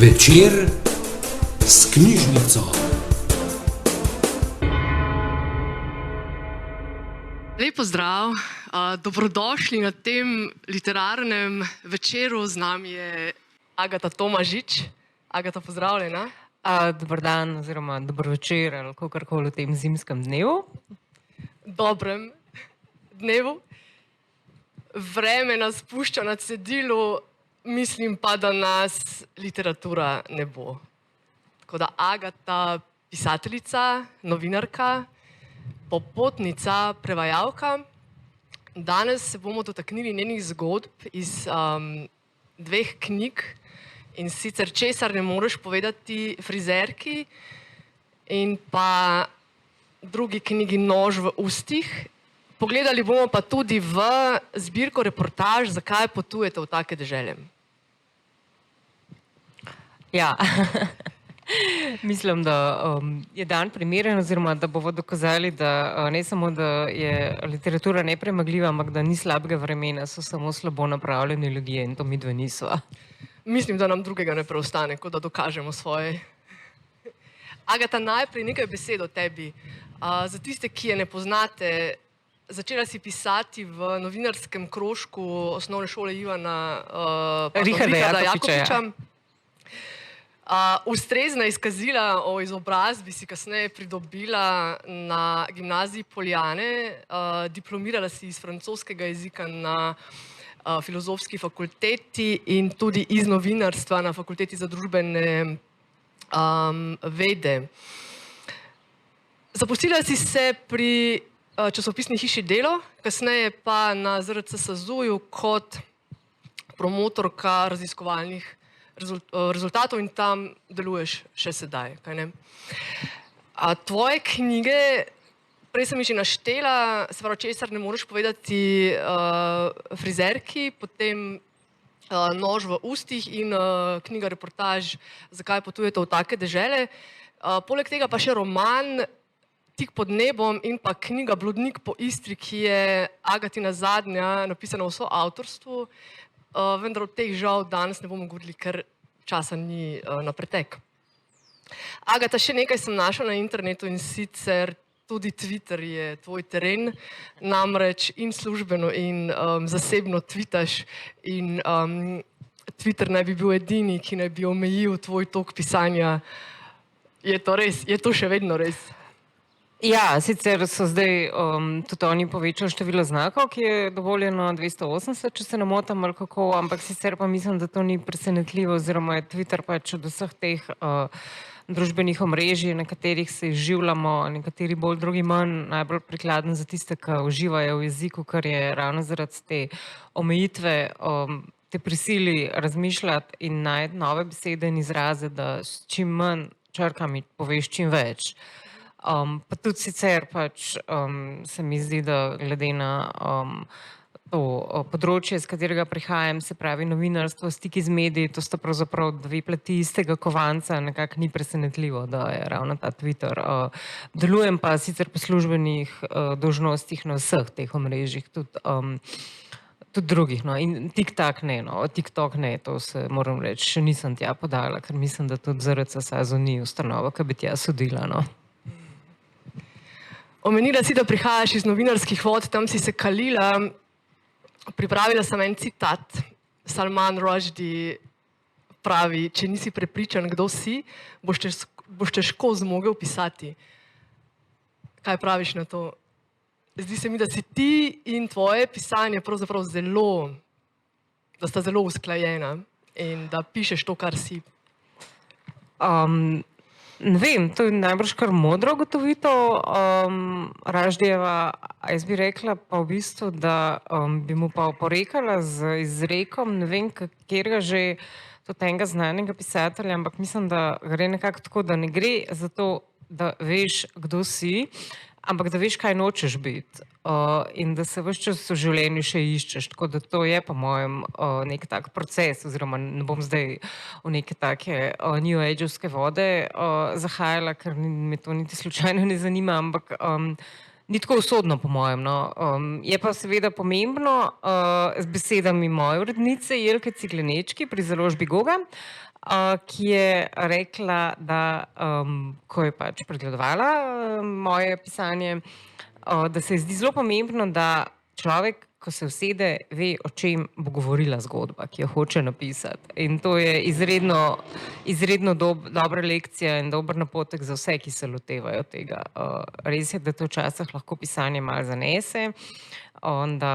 Večer s knjižnico. Lep pozdrav, dobrodošli na tem literarnem večeru. Z nami je Agata Tomažič. Agata, pozdravljena. Dober dan oziroma dobro večer ali kakorkoli v tem zimskem dnevu. Dobrem dnevu. Vreme nas pušča na cedilu, mislim pa, da nas literatura ne bo. Tako da Agata, pisateljica, novinarka, popotnica, prevajalka. Danes se bomo dotaknili njenih zgodb iz dveh knjig, in sicer Česar ne moreš povedati frizerki in pa drugi knjigi Nož v ustih. Pogledali bomo pa tudi v zbirko reportaž, zakaj potujete v take dežele. Ja, mislim, da je dan primeren oziroma da bomo dokazali, da ne samo, da je literatura nepremagljiva, ampak da ni slabega vremena, so samo slabo napravljeni ljudje in to midve nisva. Mislim, da nam drugega ne preostane, kot da dokažemo svoje. Agata, najprej nekaj besed o tebi. Za tiste, ki je ne poznate, začela si pisati v novinarskem krožku osnovne šole Ivana Richarda Jakopiča. Ustrezna izkazila o izobrazbi si kasneje pridobila na gimnaziji Poljane, diplomirala si iz francoskega jezika na filozofski fakulteti in tudi iz novinarstva na fakulteti za družbene vede. Zaposlila si se pri časopisni hiši Delo, kasneje pa na ZRC SAZU-ju kot promotorka raziskovalnih rezultatov in tam deluješ še sedaj, kaj ne? Tvoje knjige, prej sem jih že naštela, se pravi Česar ne moreš povedati frizerki, potem Nož v ustih in knjiga reportaž Zakaj potujete v take dežele. Poleg tega pa še roman Tik pod nebom in pa knjiga Blodnik po Istri, ki je Agatina zadnja, napisana v soavtorstvu. Vendar od teh žal danes ne bomo govorili, ker časa ni na pretek. Agata, še nekaj sem našla na internetu in sicer tudi Twitter je tvoj teren, namreč in službeno in zasebno tvitaš in Twitter naj bi bil edini, ki naj bi omejil tvoj tok pisanja. Je to res? Je to še vedno res? Ja, sicer so zdaj tudi oni povečali število znakov, ki je dovoljeno 280, če se ne motim ali kako, ampak sicer pa mislim, da to ni presenetljivo oziroma je Twitter pač od vseh teh družbenih omrežij, na katerih se izživljamo, nekateri bolj, drugi manj, najbolj prikladen za tiste, ki uživajo v jeziku, kar je ravno zaradi te omejitve, te prisili razmišljati in najti nove besede in izraze, da s čim manj črkami poveš čim več. Pa tudi sicer pač se mi zdi, da glede na to področje, z katerega prihajam, se pravi novinarstvo, stiki z mediji, to sta pravzaprav dve plati istega kovanca, nekako ni presenetljivo, da je ravno ta Twitter. Delujem pa sicer po službenih dolžnostih na vseh teh omrežjih, tudi drugih, no, in TikTok ne, no, TikTok ne, to se moram reči, še nisem tja podala, ker mislim, da tudi ZRC SAZU ni ustanova, ki bi tja sodila, no. Omenila si, da prihajaš iz novinarskih vod, tam si se kalila. Pripravila sem en citat. Salman Rushdie pravi, če nisi prepričan, kdo si, boš težko zmogel pisati. Kaj praviš na to? Zdi se mi, da si ti in tvoje pisanje pravzaprav da sta zelo usklajena in da pišeš to, kar si. Ne vem, to je najbrž kar modro ugotovitev Rushdijeva, jaz bi rekla pa v bistvu, da bi mu pa oporekala z izrekom, ne vem katerega že tudi enega znanega pisatelja, ampak mislim, da gre nekako tako, da ne gre za to, da veš, kdo si, ampak da veš, kaj nočeš biti in da se ves čas v življenju še iščeš, tako da to je po mojem nek tak proces, oziroma ne bom zdaj v neke take New Age-ovske vode zahajala, ker me to niti slučajno ne zanima, ampak ni tako usodno po mojem, no. Je pa seveda pomembno z besedami moje urednice Jelke Ciglenečki pri založbi Goga, ki je rekla, da ko je pač pregledovala moje pisanje, da se ji zdi zelo pomembno, da človek, ko se usede, ve, o čem bo govorila zgodba, ki jo hoče napisati. In to je izredno dobra lekcija in dober napotek za vse, ki se lotevajo tega. Res je, da to včasih lahko pisanje malo zanese, da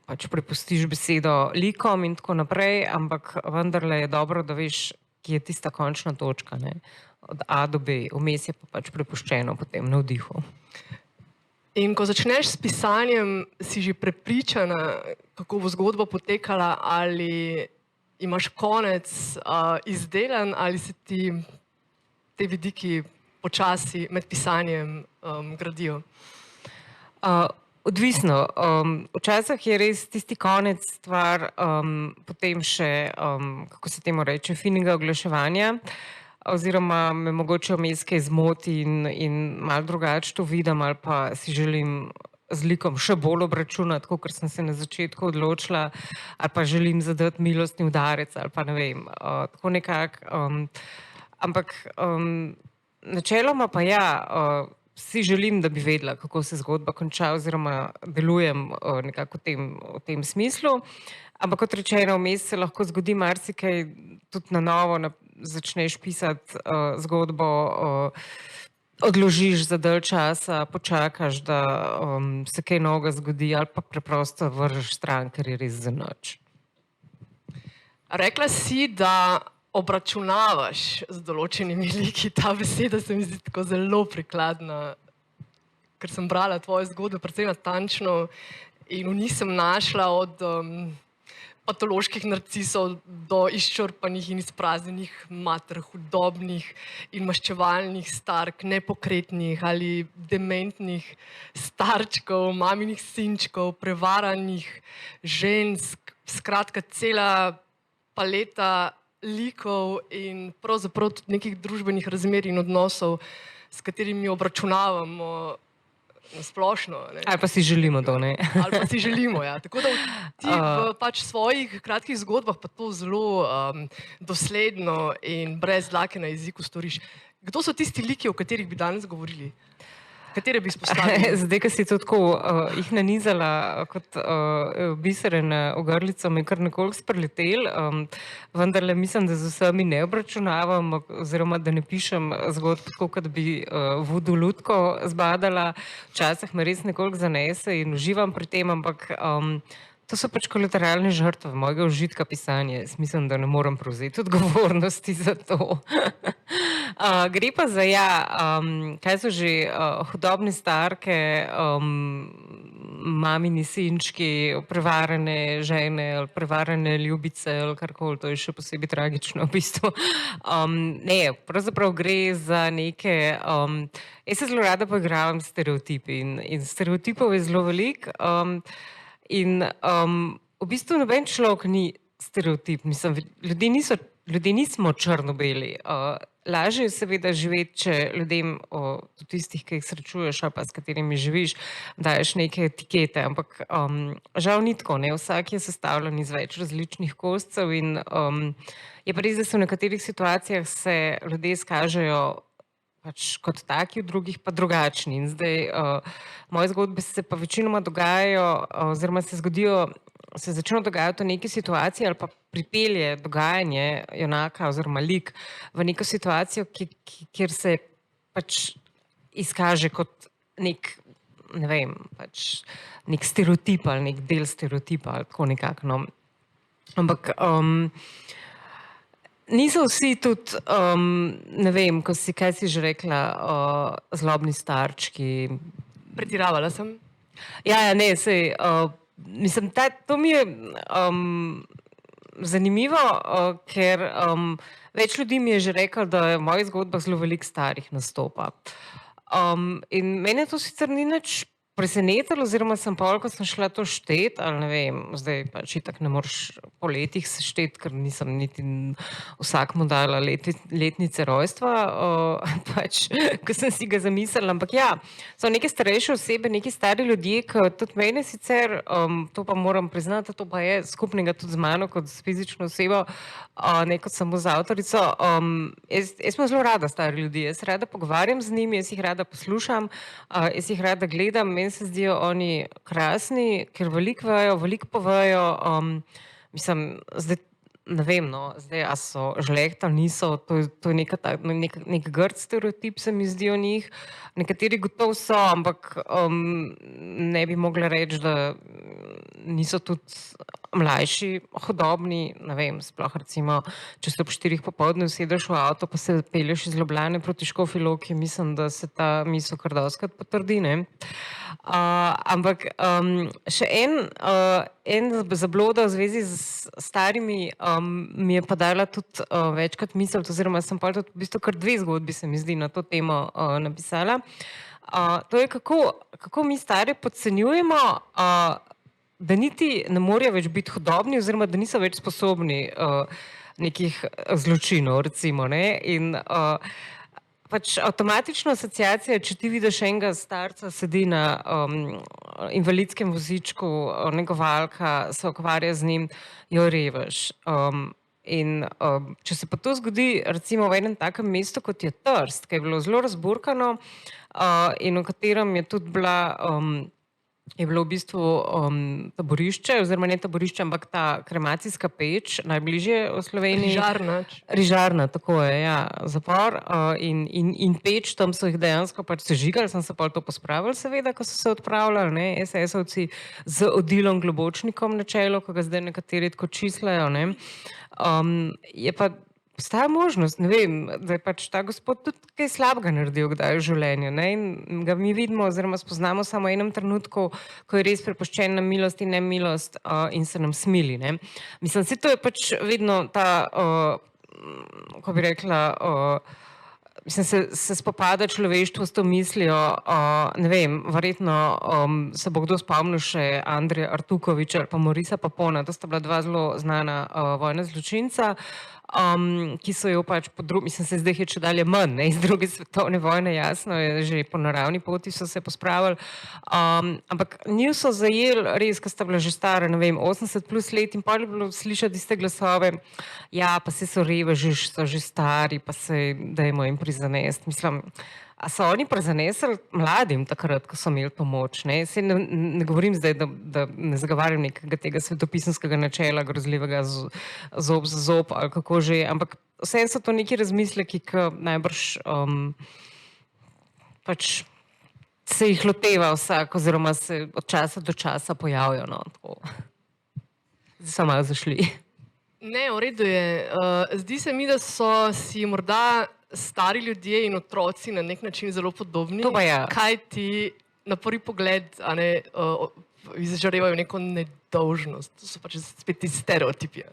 pač prepustiš besedo likom in tako naprej, ampak vendarle je dobro, da veš, kje je tista končna točka, ne? Od A do B, vmes je pa pač prepuščeno potem navdihu. In ko začneš s pisanjem, si že prepričana, kako bo zgodba potekala, ali imaš konec izdelan, ali se ti te vidiki počasi med pisanjem gradijo? Odvisno. Včasih je res tisti konec stvar, potem še, kako se temu reče, finega oglaševanja, oziroma me mogoče vmes kaj zmoti in malo drugače to vidim, ali pa si želim z likom še bolj obračunati, kot sem se na začetku odločila, ali pa želim zadati milostni udarec, ali pa ne vem, tako nekako. Ampak načeloma pa ja, si želim, da bi vedela, kako se zgodba konča, oziroma delujem nekako v tem smislu. Ampak kot rečeno, vmes se lahko zgodi marsikaj, tudi na novo začneš pisati zgodbo, odložiš za dalj časa, počakaš, da se kaj novega zgodi, ali pa preprosto vržeš stran, ker je res zanič. Rekla si, da obračunavaš z določenimi liki. Ta beseda se mi zdi tako zelo prikladna, ker sem brala tvoje zgodbe precej natančno in v njih sem našla od patoloških narcisov do izčrpanih in izpraznjenih mater, hudobnih in maščevalnih stark, nepokretnih ali dementnih starčkov, maminih sinčkov, prevaranih žensk, skratka cela paleta likov in pravzaprav tudi nekih družbenih razmer in odnosov, s katerimi obračunavamo na splošno. Ali pa si želimo to, ne? Ali pa si želimo, ja. Tako da ti v pač svojih kratkih zgodbah pa to zelo dosledno in brez dlake na jeziku storiš. Kdo so tisti liki, o katerih bi danes govorili? Katere bi izpostavili? Zdaj, ko si to tako jih nanizala kot bisere na ogrlico, me kar nekoliko spreletel, vendarle mislim, da z vsemi ne obračunavam, oziroma da ne pišem zgodb tako, kot bi vodu lutko zbadala. Včasih me res nekoliko zanese in uživam pri tem, ampak to so pač kolateralne žrtve mojega užitka pisanja. Jaz mislim, da ne morem prevzeti odgovornosti za to. Gre pa za kaj so že hudobne starke, mamini sinčki, prevarane žene ali prevarane ljubice ali karkoli, to je še posebej tragično v bistvu. Ne, pravzaprav gre za neke, jaz se zelo rada poigravam s stereotipi in stereotipov je zelo veliko. In v bistvu noben človek ni stereotip, mislim, ljudje nismo črno-beli. Lažje je seveda živeti, če ljudem, tudi tistih, ki jih srečuješ ali pa s katerimi živiš, daješ neke etikete, ampak žal ni tako, ne, vsak je sestavljen iz več različnih koscev in je pa res, da se v nekaterih situacijah se ljudje izkažejo pač kot taki, v drugih pa drugačni. In zdaj moje zgodbe se pa večinoma dogajajo, oziroma se začnejo dogajati v neki situaciji ali pa pripelje dogajanje junaka oziroma lik v neko situacijo, kjer se pač izkaže kot nek, ne vem, pač nek stereotip ali nek del stereotipa ali tako nekako, no. Ampak niso vsi tudi, ne vem, kaj si že rekla, zlobni starčki. Pretiravala sem? Ja, ne, sej, mislim, to mi je zanimivo, ker več ljudi mi je že reklo, da je v mojih zgodbah zelo veliko starih nastopa. In mene to sicer ni nič presenetilo, oziroma sem pol, ko sem šla to štet, ali ne vem, zdaj pač itak ne moreš po letih seštet, ker nisem niti vsakmu dala letnice rojstva, pač, ko sem si ga zamislila, ampak ja, so neke starejše osebe, neki stari ljudje, ki tudi mene sicer, to pa moram priznati, to pa je skupnega tudi z mano, kot s fizično osebo, ne kot samo z avtorico. Jaz sem zelo rada stari ljudi, jaz se rada pogovarjam z njimi, jaz jih rada poslušam, jaz jih rada gledam, meni se zdijo oni krasni, ker veliko vejo, veliko povejo, mislim, zdaj ne vem, no, zdaj a so žlehta, niso, to je nek grd stereotip, se mi zdi o njih. Nekateri gotovo so, ampak ne bi mogla reči, da niso tudi mlajši, hodobni, ne vem, sploh recimo, če se ob 4 popoldne usedeš v avto, pa se pelješ iz Ljubljane proti Škofji Loki, mislim, da se ta misel kar dostikrat potrdi, ne. Ampak še en zabloda v zvezi z starimi mi je pa dala tudi večkrat misel, oziroma sem pa tudi v bistvu kar 2 zgodbi, se mi zdi, na to temo napisala. To je, kako mi stare podcenjujemo, da niti ne morejo več biti hudobni, oziroma da niso več sposobni nekih zločinov, recimo, ne, in pač avtomatična asociacija, če ti vidiš enega starca, sedi na invalidskem vozičku, negovalka se ukvarja z njim, jo revež. In če se pa to zgodi recimo v enem takem mestu, kot je Trst, ki je bilo zelo razburkano in v katerem je tudi je bilo v bistvu taborišče, oziroma ne taborišče, ampak ta kremacijska peč, najbližje v Sloveniji. Rižarna, tako je, ja, zapor in peč, tam so jih dejansko pač sežigali, sem se pa to pospravil, seveda, ko so se odpravljali, ne, SS-ovci z Odilom Globočnikom na čelu, ko ga zdaj nekateri tako čislajo, ne. Je pa obstaja možnost, ne vem, da je pač ta gospod tudi kaj slabega naredil kdaj v življenju, ne, in ga mi vidimo oziroma spoznamo samo v enem trenutku, ko je res prepuščen na milost in nemilost in se nam smili, ne. Mislim, saj to je pač vedno ta, kako bi rekla, mislim, se spopada človeštvo s to mislijo, ne vem, verjetno se bo kdo spomnil še Andreja Artukoviča ali pa Morisa Papona, to sta bila 2 zelo znana vojna zločinca, ki so jo pač mislim, se zdaj je čedalje manj, ne, iz 2. svetovne vojne, jasno je, že po naravni poti so se pospravili, ampak njiju so zajeli res, ko sta bila že stara, ne vem, 80 plus let in pol je bilo slišati iste glasove, ja, pa se so reveži, so že stari, pa se dajmo jim prizanesti, mislim, a so oni prizanesli mladim takrat, ko so imeli to moč, ne, saj ne govorim zdaj, da ne zagovarjam nekega tega svetopisemskega načela grozljivega zob za zob ali kako že, ampak vseeno so to neki razmisleki, ki najbrž pač se jih loteva vsak, oziroma se od časa do časa pojavijo, no, tako. Zdaj so malo zašli. Ne, v redu je. Zdi se mi, da so si morda stari ljudje in otroci na nek način zelo podobni, To pa ja. kaj ti na prvi pogled izžarevajo neko nedolžnost. To so pač spet ti stereotipi.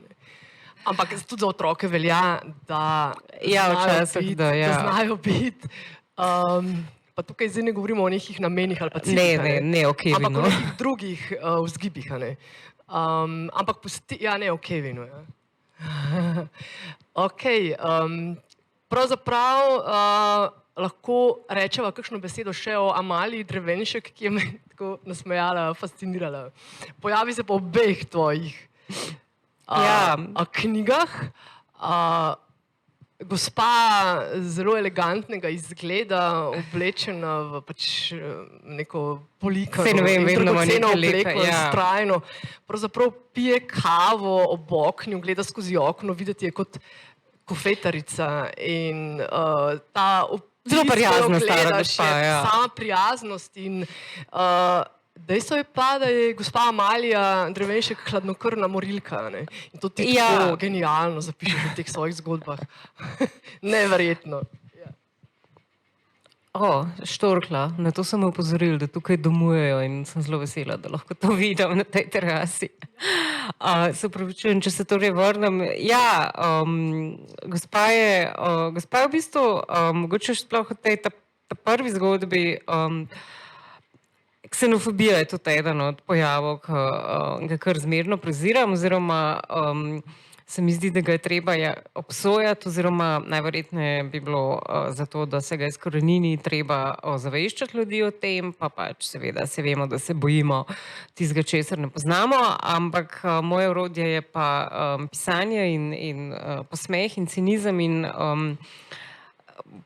Ampak tudi za otroke velja, da Ja, včasih, da, ja. znajo biti. Pa tukaj zdaj ne govorimo o nekih namenih ali pa ciljih. Ne, o Kevinu. Ampak o nekih drugih vzgibih. Ampak ja, ne o Kevinu. Ja. Ok. Pravzaprav lahko rečeva kakšno besedo še o Amaliji Drevenšek, ki je me tako nasmejala, fascinirala. Pojavi se po obeh tvojih knjigah. Gospa zelo elegantnega izgleda, oblečena v pač neko polikano, dragoceno obleko, strajno. Pravzaprav pije kavo ob oknu, gleda skozi okno, videti je kot kofetarica in ta zelo prijazna stara gospa, ja. Sama prijaznost in dejstvo je pa, da je gospa Amalija Drevenšek hladnokrvna morilka, ne? In to ti tako genialno zapišeš v teh svojih zgodbah. Neverjetno. Štorkla, na to sem opozoril, da tukaj domujejo in sem zelo vesela, da lahko to vidim na tej terasi. Se upravičujem, če se torej vrnem. Ja, gospa je v bistvu, mogoče sploh v tej prvi zgodbi, ksenofobija je tudi eden od pojavov, ki ga kar zmerno preziram, oziroma se mi zdi, da ga je treba obsojati, oziroma najverjetneje bi bilo za to, da se ga izkorenini, treba ozaveščati ljudi o tem, pa pač seveda se vemo, da se bojimo tistega, česar ne poznamo, ampak moje orodje je pa pisanje in posmeh in cinizem in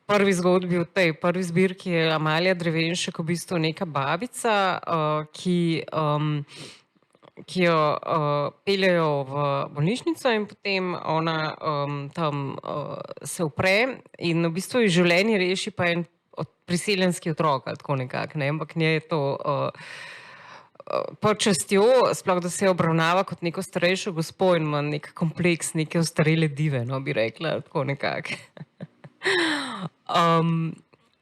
prvi zgodbi v tej prvi zbirki je Amalija Drevenšek v bistvu neka babica, ki jo peljejo v bolnišnico in potem ona tam se upre in v bistvu iz življenja reši pa en priseljenski otrok ali tako nekako, ne, ampak nje je to pod častjo, sploh da se obravnava kot neko starejšo gospo in ima nek kompleks neke ostarele dive, no, bi rekla, tako nekako.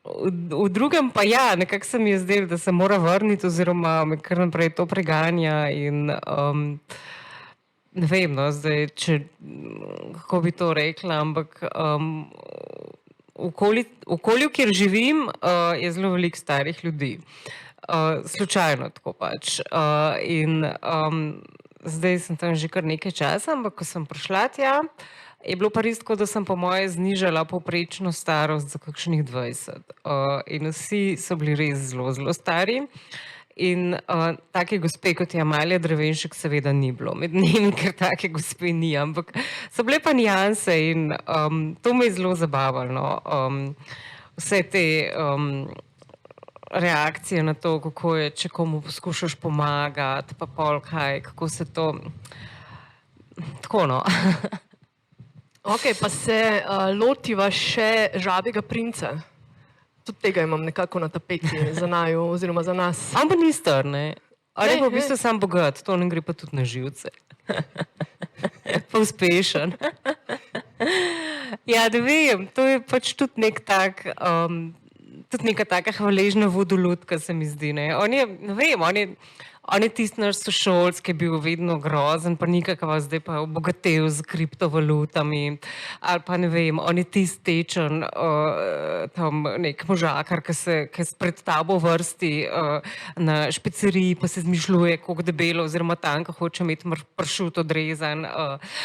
V drugem pa ja, nekako se mi je zdelo, da se mora vrniti oziroma me kar naprej to preganja in ne vem, no, zdaj, kako bi to rekla, ampak v okolju, kjer živim, je zelo veliko starih ljudi. Slučajno tako pač. In zdaj sem tam že kar nekaj časa, ampak ko sem prišla tja, je bilo pa res tako, da sem po moje znižala povprečno starost za kakšnih 20. In vsi so bili res zelo, zelo stari. In take gospe, kot je Amalija Drevenšek, seveda ni bilo. Med njimi, ker take gospe ni, ampak so bile pa nijanse in to me je zelo zabavalo. Vse te reakcije na to, kako je, če komu poskušaš pomagati, pa pol kaj, kako se to... Tako, no. Ok, pa se lotiva še Žabjega princa. Tudi tega imam nekako na tapeti za naju oziroma za nas. Ampak ni star, ne? Ali pa v bistvu sam bogat, to ne gre pa tudi na živce. Pa uspešen. Ja, da vem, to je pač tudi nek tak, tudi neka taka hvaležna vodoludka se mi zdi, ne? On je, ne vem, on je tisti naš sošolc, ki je bil vedno grozen, pa nikakva zdaj pa obogatel z kriptovalutami, ali pa ne vem, on je tisti tečen tam nek možakar, ki se pred tabo vrsti na špeceriji, pa se zmišljuje, koliko debelo oziroma tanko hoče imeti pršut odrezan.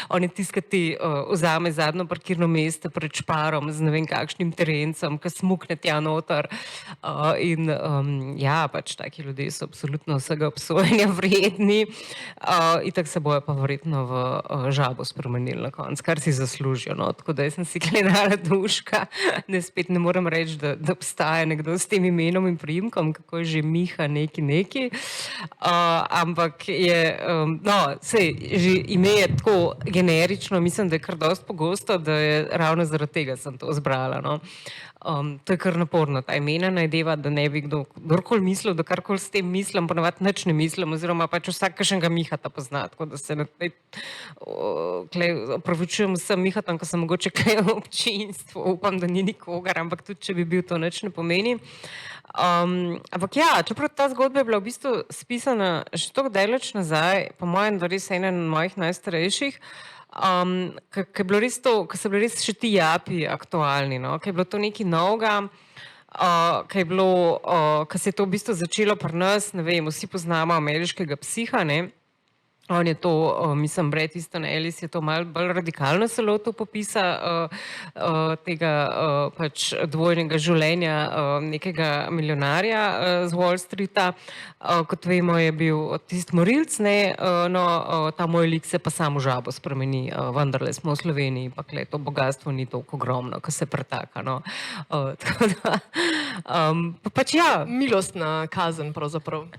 On je tisti, ki ti vzame zadnjo parkirno mesto pred šparom z ne vem kakšnim terencem, ki smukne tja noter. In ja, pač taki ljudje so absolutno vsega obsojenja vredni. Itak se bojo pa verjetno v žabo spremenili na konc, kar si zaslužijo. No? Tako da jaz sem si gledala duška, ne spet ne moram reči, da obstaja nekdo s tem imenom in priimkom, kako je že Miha neki. Ampak je, no, sej, že ime je tako generično, mislim, da je kar dosti pogosto, da je ravno zaradi tega sem to zbrala, no. To je kar naporno, ta imena najdeva, da ne bi kdorkoli mislil, da karkoli s tem mislim, ponavadi nič ne mislim, oziroma pač vsak kakšnega Mihata pozna, tako da se opravičujem vsem Mihatom, ko sem mogoče kaj v občinstvu, upam, da ni nikogar, ampak tudi, če bi bil, to nič ne pomeni. Ampak ja, čeprav ta zgodba je bila v bistvu spisana že toliko daleč nazaj, po mojem, da res eden mojih najstarejših, ko so bili res še ti japi aktualni, no? Ko je bilo to nekaj novega, ko se je to v bistvu začelo pri nas, ne vem, vsi poznamo ameriškega psiha, ne? On je to, mislim, Bret Easton Ellis je to malo bolj radikalno se lotil popisa tega pač dvojnega življenja nekega milijonarja z Wall Streeta. Kot vemo, je bil tisti morilc, ne, no, ta moj lik se pa samo žabo spremeni, vendarle smo v Sloveniji, pa to bogatstvo ni toliko ogromno, ko se pretaka, no. Tako da, pač ja. Milostna kazen pravzaprav.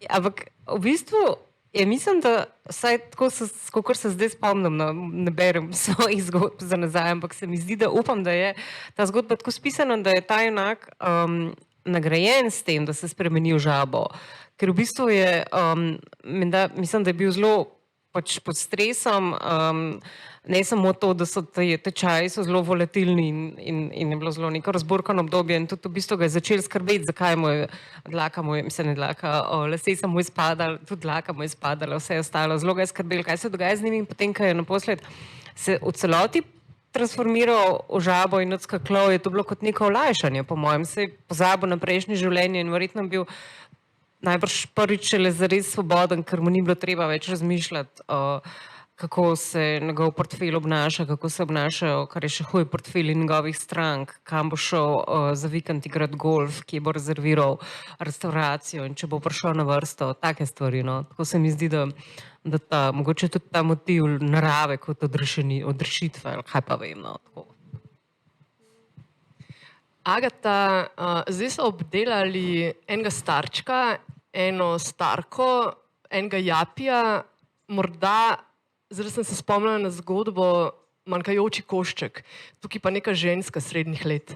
Ampak v bistvu ja, mislim, da vsaj tako, kakor se zdaj spomnim, no, ne berem svojih zgodb za nazaj, ampak se mi zdi, da upam, da je ta zgodba tako spisana, da je ta junak nagrajen s tem, da se spremeni v žabo. Ker v bistvu je, mislim, da je bil zelo pač pod stresom, ne samo to, da so tečaji so zelo volatilni in je bilo zelo neko razburkano obdobje in tudi v bistvu ga je začel skrbeti, zakaj mu je dlaka, lase so mu izpadali, tudi dlaka mu je izpadala, vse je ostalo, zelo ga je skrbelo, kaj se dogaja z njimi in potem, ko je naposled se v celoti transformiral v žabo in odskakljal, je to bilo kot neko olajšanje, po mojem. Se je pozabil na prejšnje življenje in verjetno bil najbrž prvič šele zares svoboden, ker mu ni bilo treba več razmišljati, kako se njegov portfelj obnaša, kako se obnašajo, kar je še huj portfelji njegovih strank, kam bo šel za vikend igrati golf, kje bo rezerviral restauracijo in če bo prišel na vrsto, take stvari. No. Tako se mi zdi, da mogoče tudi ta motiv narave kot odrešitve, ali kaj pa vem. No. Tako. Agata, zdaj so obdelali enega starčka, eno starko, enega japija, morda, zdaj sem se spomnila na zgodbo Manjkajoči košček, tukaj pa neka ženska srednjih let.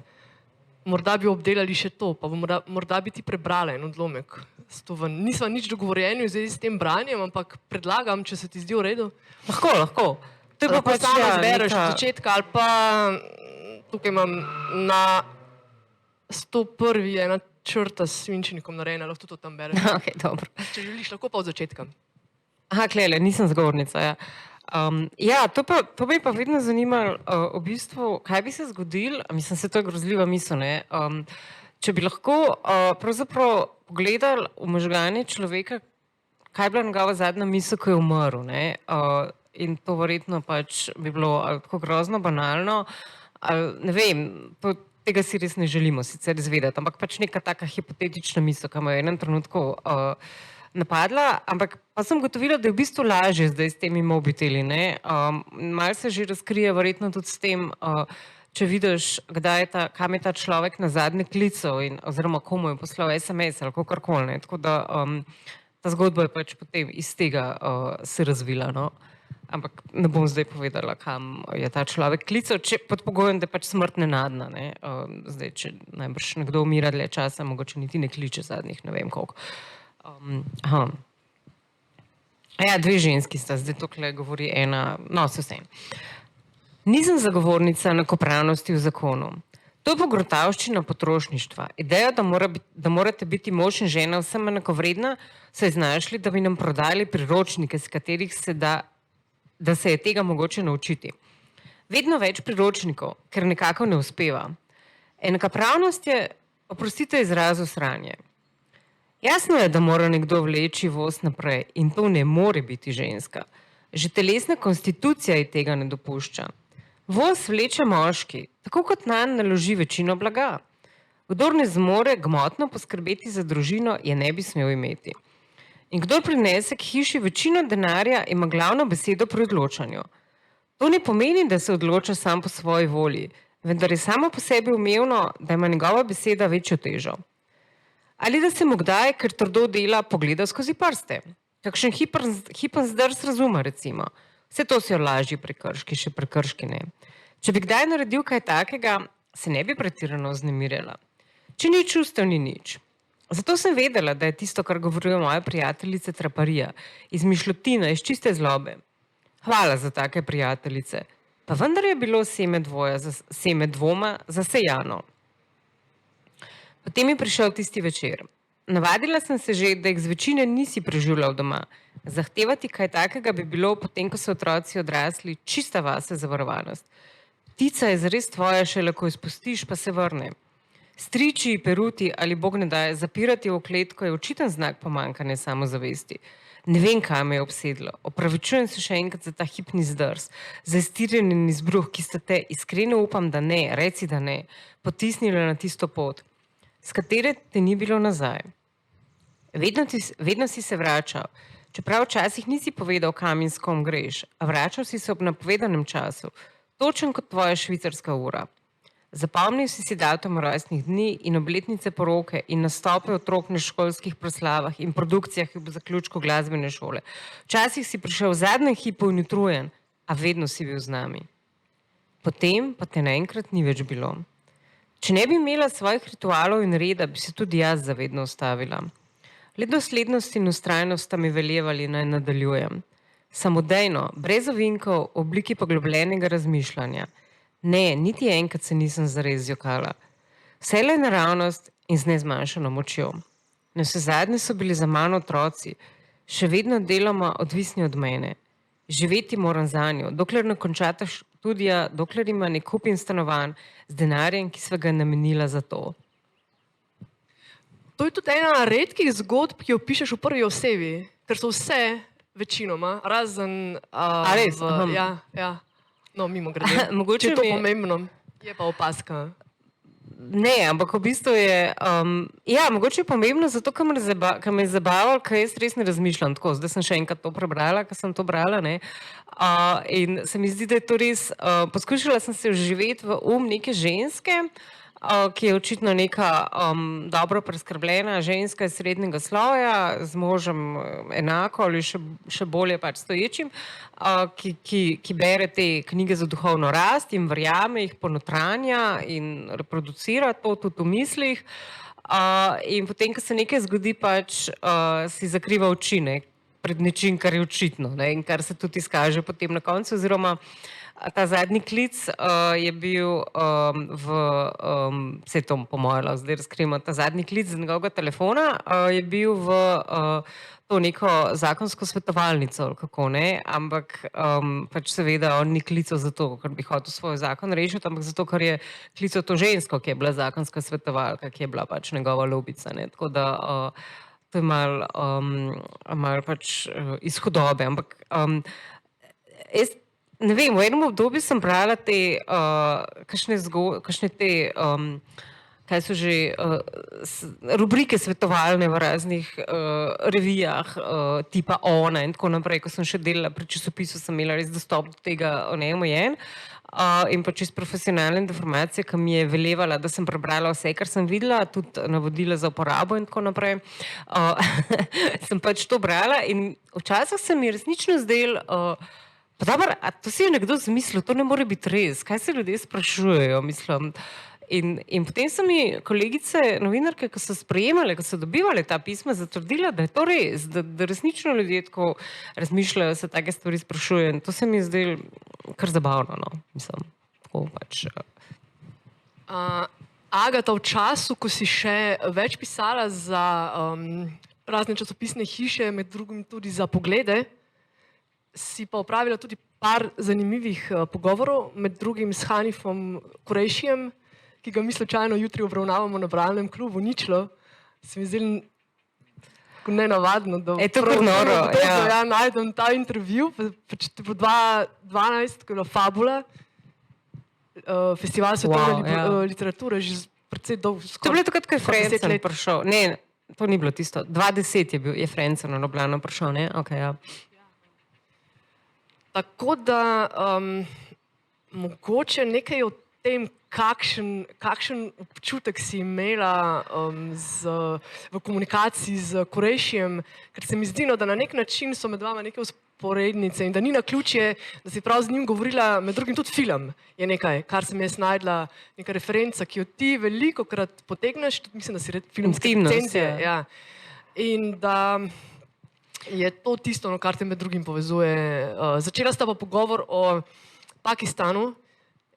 Morda bi obdelali še to, pa morda bi ti prebrala en odlomek. Nisva nič dogovorjeni v zvezi s tem branjem, ampak predlagam, če se ti zdi v redu. Lahko. To je pa pač sama zbereš od začetka, ali pa tukaj imam na 101. je ena črta s svinčnikom narejena, lahko tudi tam bereš. Okay, dobro. Če želiš, lahko pa od začetka. Aha, klele, nisem zgovornica, ja. To bi pa vedno zanimalo, v bistvu, kaj bi se zgodil, mislim, se to je grozljiva misel, ne, če bi lahko pravzaprav pogledali v možganje človeka, kaj je bila njegova zadnja misel, ko je umrl, ne, in to verjetno pač bi bilo ali tako grozno banalno, ali ne vem, tega si res ne želimo sicer izvedeti, ampak pač neka taka hipotetična misel, ki me je v enem trenutku napadla, ampak pa sem gotovila, da je v bistvu lažje zdaj s temi mobiteli, ne. Malo se že razkrije verjetno tudi s tem, če vidiš, kam je ta človek nazadnje klical oziroma komu je poslal SMS ali kakorkoli, ne. Tako da ta zgodba je pač potem iz tega se razvila, no. Ampak ne bom zdaj povedala, kam je ta človek klical, pod pogojem, da je pač smrt nenadna, ne. Zdaj, če najbrž nekdo umira dlje časa, mogoče niti ne kliče zadnjih, ne vem koliko. Ja, dve ženski sta, zdaj tukaj govori ena, no, se vsem. Nisem zagovornica enakopravnosti v zakonu. To je pogrotavščina potrošništva. Ideja, da morate biti mož in žena vsem enakovredna, so iznašli, da bi nam prodali priročnike, s katerih da se je tega mogoče naučiti. Vedno več priročnikov, ker nekako ne uspeva. Enakopravnost je, oprostite izrazu, sranje. Jasno je, da mora nekdo vleči voz naprej in to ne more biti ženska. Že telesna konstitucija ji tega ne dopušča. Voz vleče moški, tako kot nanj naloži večino blaga. Kdor ne zmore gmotno poskrbeti za družino, je ne bi smel imeti. In kdor prinese k hiši večino denarja, ima glavno besedo pri odločanju. To ne pomeni, da se odloča sam po svoji volji, vendar je samo po sebi umevno, da ima njegova beseda večjo težo. Ali da se mu kdaj, ker trdo dela, pogleda skozi prste. Kakšen hipen zdrs razuma, recimo. Vse to so lažji prekrški, še prekrški ne. Če bi kdaj naredil kaj takega, se ne bi pretirano vznemirjala. Če ni čustev, ni nič. Zato sem vedela, da je tisto, kar govorijo moje prijateljice, traparija, izmišljotina, iz čiste zlobe. Hvala za take prijateljice. Pa vendar je bilo seme dvoma zasejano. Potem je prišel tisti večer. Navadila sem se že, da jih z večine nisi preživljal doma. Zahtevati kaj takega bi bilo, potem ko so otroci odrasli, čista vase zavarovanost. Ptica je zares tvoja, šele ko jo spustiš, pa se vrne. Striči, peruti ali bog ne daje, zapirati v kletko je očiten znak pomanjkanja samozavesti. Ne vem, kaj me je obsedlo. Opravičujem se še enkrat za ta hipni zdrs, za iztirjen izbruh, ki ste te, iskreno upam, da ne, reci, da ne, potisnili na tisto pot, s katere te ni bilo nazaj. Vedno si se vračal, čeprav včasih nisi povedal, kam in s kom greš, a vračal si se ob napovedanem času, točen kot tvoja švicarska ura. Zapomnil si datum rojstnih dni in obletnice poroke in nastope otrok na školskih proslavah in produkcijah v zaključku glasbene šole. Včasih si prišel v zadnjem hipu in utrujen, a vedno si bil z nami. Potem pa te naenkrat ni več bilo. Če ne bi imela svojih ritualov in reda, bi se tudi jaz zavedno ustavila. Le doslednost in vztrajnost sta mi veljevali, naj nadaljujem. Samodejno, brez ovinkov, v obliki poglobljenega razmišljanja. Ne, niti enkrat se nisem zares zjokala. Vselej naravnost in z nezmanjšano močjo. Navsezadnje so bili za mano otroci, še vedno deloma odvisni od mene. Živeti moram zanjo, dokler ne končata študija, dokler ima ne kupim stanovanj z denarjem, ki sva ga namenila za to. To je tudi ena redkih zgodb, ki jo pišeš v prvi osebi, ker so vse večinoma, razen... res? Ja. No, mimo grede. Mogoče Če je to mi je- pomembno, je pa opaska. Ne, ampak v bistvu je, ja, mogoče je pomembno zato, ker me je zabavalo, ker jaz res ne razmišljam tako. Zdaj sem še enkrat to prebrala, ker sem to brala, ne. In se mi zdi, da je to res, poskušala sem se vživeti v neke ženske, ki je očitno neka dobro preskrbljena ženska iz srednjega sloja, z možem enako ali še bolje pač stoječim, ki bere te knjige za duhovno rast in verjame, jih ponotranja in reproducira to tudi v mislih. In potem, ko se nekaj zgodi, pač si zakriva oči, ne, pred nečim, kar je očitno, ne, in kar se tudi izkaže potem na koncu, oziroma ta zadnji klic je bil vse to po mojem, zdaj razkrijemo, ta zadnji klic z njegovega telefona je bil v to neko zakonsko svetovalnico, ali kako ne, ampak pač seveda on ni klical zato, ker bi hotel svoj zakon rešiti, ampak zato, ker je klical to žensko, ki je bila zakonska svetovalka, ki je bila pač njegova lobica, ne, tako da to je malo pač iz hudobe, ampak jaz ne vem, v enem obdobju sem brala te, kakšne te, kaj so že, rubrike svetovalne v raznih revijah, tipa Ona in tako naprej, ko sem še delala pri časopisu, sem imela res dostop do tega neomejen. In pa čisto profesionalne informacije, ki mi je velevala, da sem prebrala vse, kar sem videla, tudi navodila za uporabo in tako naprej. Sem pač to brala in včasih se mi resnično zdelo, pa dobro, a to si je nekdo zmislil, to ne more biti res, kaj se ljudje sprašujejo, mislim. In potem so mi kolegice, novinarke, ko so sprejemale, ko so dobivale ta pisma, zatrdila, da je to res, da resnično ljudje tako razmišljajo, se take stvari sprašujejo in to se mi je zdelo kar zabavno, no, mislim, tako pač. Agata, v času, ko si še več pisala za razne časopisne hiše, med drugim tudi za Poglede, si pa opravila tudi par zanimivih pogovorov, med drugim s Hanifom Kurejšijem, ki ga mi slučajno jutri obravnavamo na bralnem klubu Ničlo. Se mi zdelo nenavadno, da to kar noro, ja, najdem ta intervju, pač po 2012, ko je bila Fabula, festival svetovne literature, že precej dolgo. To je bilo takrat, ko je Frentzen prišel. Ne, to ni bilo tisto. 2010 je Frentzen v Ljubljano prišel, ne? Ok, ja. Tako da mogoče nekaj o tem, kakšen občutek si imela v komunikaciji z Kurejšijem, ker se mi zdi, da na nek način so med vama neke vzporednice in da ni naključje, da si prav z njim govorila, med drugim tudi film je nekaj, kar sem jaz najdla, neka referenca, ki jo ti velikokrat potegneš, tudi mislim, da si filmske recenzije. Ja. In da je to tisto, kar te med drugim povezuje. Začela sta pa pogovor o Pakistanu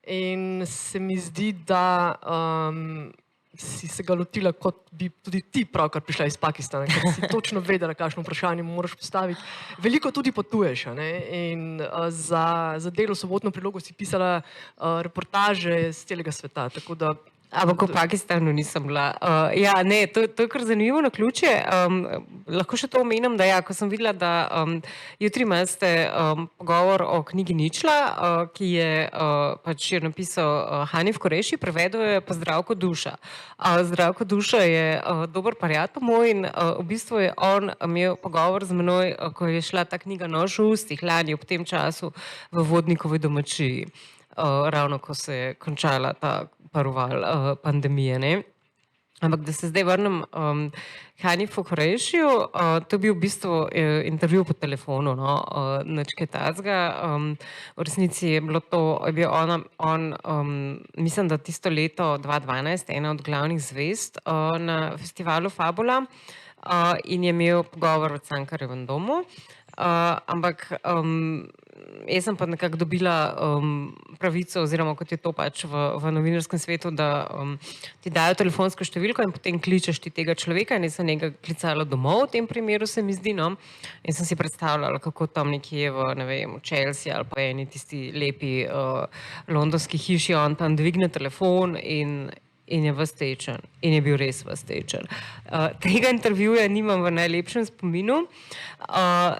in se mi zdi, da si se ga lotila, kot bi tudi ti pravkar prišla iz Pakistana, ker si točno vedela, kakšno vprašanje mu moraš postaviti. Veliko tudi potuješ, ne? In za delo Sobotno prilogo si pisala reportaže z celega sveta, tako da Ampak v Pakistanu nisem bila. Ja, ne, to je kar zanimivo naključje. Lahko še to omenim, da ja, ko sem videla, da jutri imate pogovor o knjigi Ničla, ki je pač je napisal Hanif Kurejši, prevedel je pa Zdravko Duša. Zdravko Duša je dober prijatelj moj in v bistvu je on imel pogovor z menoj, ko je šla ta knjiga Nož v ustih lani ob tem času v Vodnikovi domačiji. Ravno ko se je končala ta prvi val pandemije, ne. Ampak da se zdaj vrnem Hanifu Kurejšiju, to je bil v bistvu intervju po telefonu, no, nič kaj takega. V resnici je bilo to, je bil on, mislim, da tisto leto 2012 ena od glavnih zvezd na festivalu Fabula in je imel pogovor v Cankarjevem domu. Ampak jaz sem pa nekako dobila pravico, oziroma kot je to pač v novinarskem svetu, da ti dajo telefonsko številko in potem kličeš ti tega človeka in jaz sem njega klicala domov, v tem primeru se mi zdi, no. In sem si predstavljala, kako tam nekje v, ne vem, v Chelsea ali pa eni tisti lepi londonski hiši on tam dvigne telefon in je ves tečen. In je bil res ves tečen. Tega intervjuja nimam v najlepšem spominu,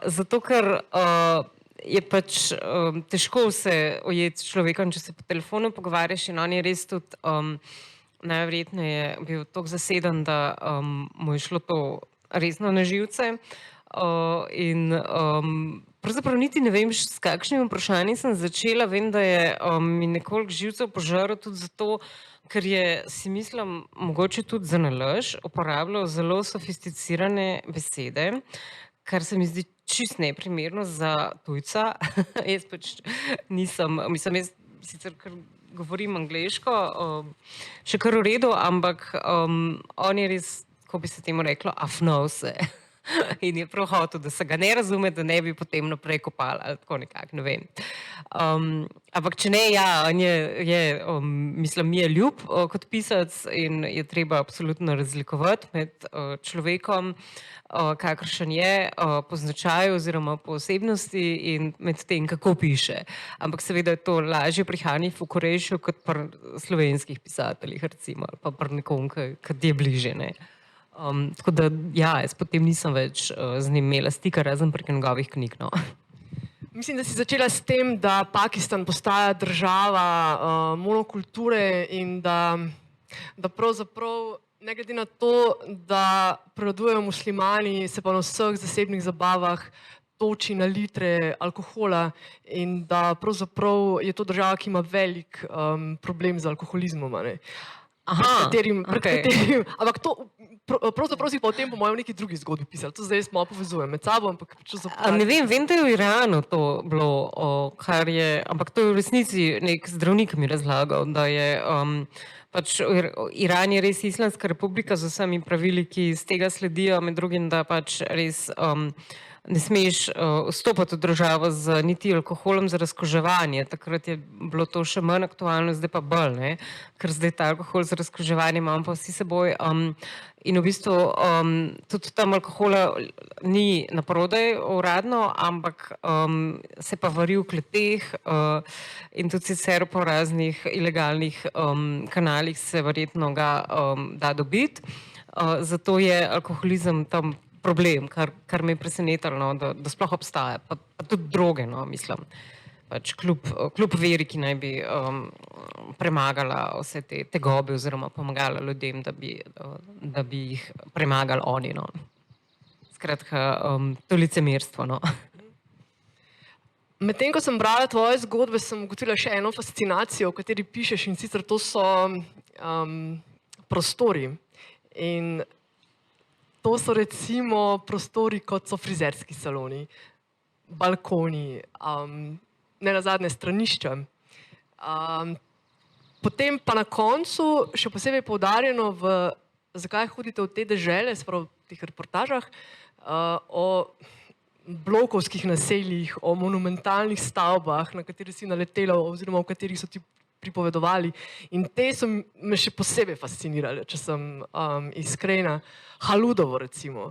zato ker je pač težko se ujeti s človekom, če se po telefonu pogovarjaš in on je res tudi najverjetneje bil toliko zaseden, da mu je šlo to resno na živce. In pravzaprav niti ne vem, s kakšnim vprašanjem sem začela. Vem, da je mi nekoliko živcev požaral tudi zato, ker je, si mislim, mogoče tudi za nalaž uporabljal zelo sofisticirane besede, kar se mi zdi čist neprimerno za tujca. Jaz pač nisem, mislim, jaz sicer kar govorim angleško, še kar v redu, ampak on je res, ko bi se temu reklo, afnal se. In je prav hotel, da se ga ne razume, da ne bi potem naprej kopali, ali tako nekako, ne vem. Ampak če ne, ja, on mislim, mi je ljub kot pisac in je treba absolutno razlikovati med človekom, kakršen je po značaju oziroma po osebnosti in med tem, kako piše. Ampak seveda je to lažje pri Hani Fukurejšu kot pri slovenskih pisateljih, recimo, ali pa pri nekom, ki je bliže, ne. Tako da, ja, jaz potem nisem več z njim imela stika, razen prek njegovih knjig, no. Mislim, da si začela s tem, da Pakistan postaja država monokulture in da pravzaprav, ne glede na to, da prevladujejo muslimani, se pa na vseh zasebnih zabavah toči na litre alkohola in da pravzaprav je to država, ki ima velik problem z alkoholizmom, a ne. Pred katerim, ampak to, pravzaprav si pa o tem po mojem neki drugi zgodbi pisali. To zdaj malo povezujem med sabo, ampak ne vem, da je v Iranu to bilo, kar je, ampak to je v resnici nek zdravnik mi razlagal, da je pač Iran je res islamska republika z vsemi pravili, ki iz tega sledijo, med drugim, da pač res ne smeš vstopati v državo z niti alkoholom za razkoževanje. Takrat je bilo to še manj aktualno, zdaj pa bolj, ne? Ker zdaj ta alkohol za razkoževanje imamo pa vsi seboj. In v bistvu tudi tam alkohola ni naprodaj uradno, ampak se pa vari v kleteh in tudi sicer po raznih ilegalnih kanalih se verjetno ga da dobiti. Zato je alkoholizem tam problem, kar me je presenetilo, da sploh obstaja, pa tudi droge, no, mislim. Pač kljub veri, ki naj bi premagala vse te tegobe oziroma pomagala ljudem, da bi jih premagali oni, no. Skratka, to licemerstvo, no. Medtem, ko sem brala tvoje zgodbe, sem ugotovila še eno fascinacijo, o kateri pišeš, in sicer to so prostori. In to so recimo prostori, kot so frizerski saloni, balkoni, nenazadnje stranišča. Potem pa na koncu, še posebej poudarjeno zakaj hodite v te dežele, se pravi v teh reportažah, o blokovskih naseljih, o monumentalnih stavbah, na katere si naletela oziroma v katerih so ti pripovedovali. In te so me še posebej fascinirale, če sem iskrena. Haludovo recimo,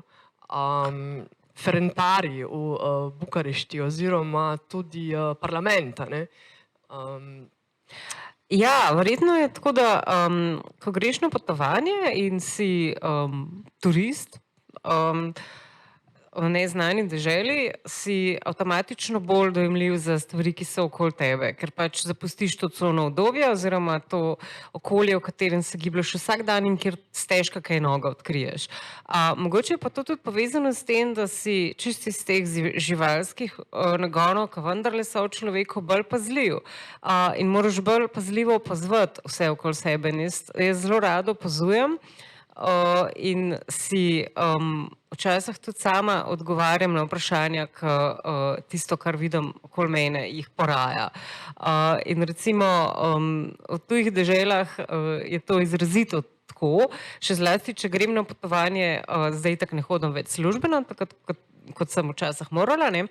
Ferentari v Bukarešti oziroma tudi parlament, ne. Ja, verjetno je tako, da ko greš na potovanje in si turist v neznani deželi, si avtomatično bolj dojemljiv za stvari, ki so okoli tebe, ker pač zapustiš to cono udobja oziroma to okolje, v katerem se gibljaš vsak dan in kjer stežka kaj noga odkriješ. Mogoče je pa to tudi povezano s tem, da si čisto iz teh živalskih nagonov, ki vendarle so v človeku, bolj pazljiv. In moraš bolj pazljivo opazovati vse okoli sebe. Jaz zelo rado opazujem in si včasih tudi sama odgovarjam na vprašanja, tisto, kar vidim okoli mene, jih poraja. In recimo v tujih deželah je to izrazito tako, še zlasti, če grem na potovanje, zdaj tako ne hodim več službeno, tako kot sem včasih morala, ne.